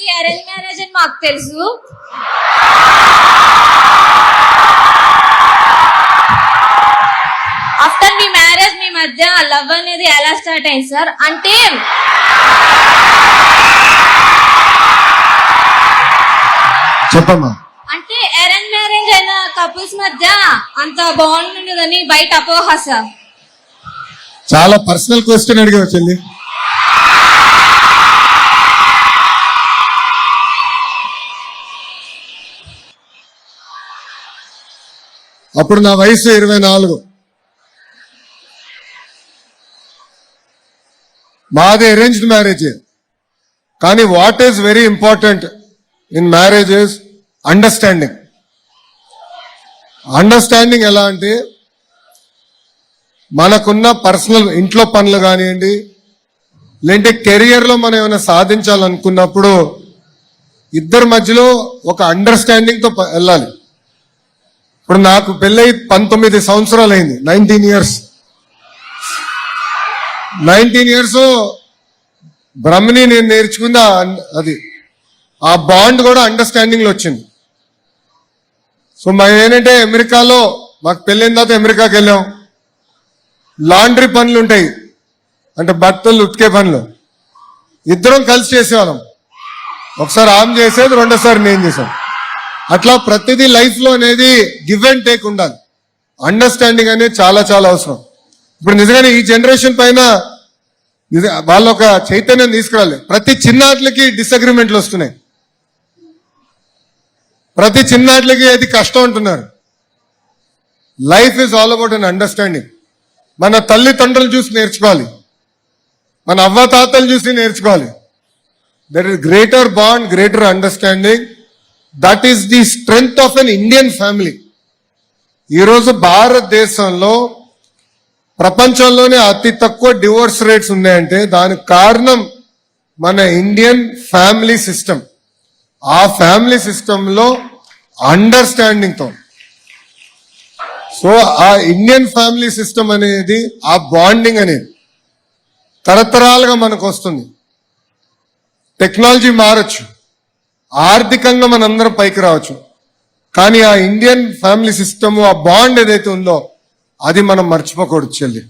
మీది arrange marriage అని మాకు తెలుసు. ఆఫ్టర్ మీ మ్యారేజ్ మీ మధ్య లవ్ అనేది ఎలా స్టార్ట్ అయింది సార్? అంటే చెప్పమ్మా. అంటే అరేంజ్ మ్యారేజ్ అయిన కపుల్స్ మధ్య అంత బాగుండదని బయట అపోహ సార్. చాలా పర్సనల్ క్వశ్చన్ అడిగావు చెల్లి. అప్పుడు నా వయసు 24. మాది అరేంజ్డ్ మ్యారేజ్. కానీ what is very important in marriage is understanding. Understanding ఎలా అంటే మనకున్న పర్సనల్ ఇంట్లో పనులు కానివ్వండి, లేదంటే కెరియర్లో మనం ఏమైనా సాధించాలనుకున్నప్పుడు ఇద్దరి మధ్యలో ఒక అండర్స్టాండింగ్తో వెళ్ళాలి. ఇప్పుడు నాకు పెళ్ళై 19 సంవత్సరాలు అయింది. 19 ఇయర్స్ బ్రహ్మని నేను నేర్చుకుంది అది. ఆ బాండ్ కూడా అండర్స్టాండింగ్ లో వచ్చింది. సో మేము ఏంటంటే అమెరికాలో మాకు పెళ్ళైన తర్వాత అమెరికాకి వెళ్ళాం. లాండ్రీ పనులు ఉంటాయి, అంటే బట్టలు ఉతికే పనులు ఇద్దరం కలిసి చేసేవాళ్ళం. ఒకసారి ఆమె చేసేది, రెండోసారి నేను చేశాను. అట్లా ప్రతిదీ లైఫ్ లో అనేది గివ్ అండ్ టేక్ ఉండాలి. అండర్స్టాండింగ్ అనేది చాలా చాలా అవసరం. ఇప్పుడు నిజంగానే ఈ జనరేషన్ పైన వాళ్ళు ఒక చైతన్యం తీసుకురాలి. ప్రతి చిన్నాట్లకి డిసగ్రిమెంట్లు వస్తున్నాయి, ప్రతి చిన్నాట్లకి అది కష్టం అంటున్నారు. Life is all about an understanding. మన తల్లిదండ్రులు చూసి నేర్చుకోవాలి, మన అవ్వతాతలు చూసి నేర్చుకోవాలి. That is greater bond, greater understanding. That is the strength of an Indian family. ఈరోజు భారతదేశంలో ప్రపంచంలోనే అతి తక్కువ డివోర్స్ రేట్స్ ఉన్నాయంటే దానికి కారణం మన ఇండియన్ ఫ్యామిలీ సిస్టమ్. ఆ ఫ్యామిలీ సిస్టంలో అండర్స్టాండింగ్తో, సో ఆ ఇండియన్ ఫ్యామిలీ సిస్టమ్ అనేది, ఆ బాండింగ్ అనేది తరతరాలుగా మనకు వస్తుంది. టెక్నాలజీ మారచ్చు, ఆర్థికంగా మనందరం పైకి రావచ్చు, కానీ ఆ ఇండియన్ ఫ్యామిలీ సిస్టమ్, ఆ బాండ్ ఏదైతే ఉందో అది మనం మర్చిపోకూడదు చెల్లి.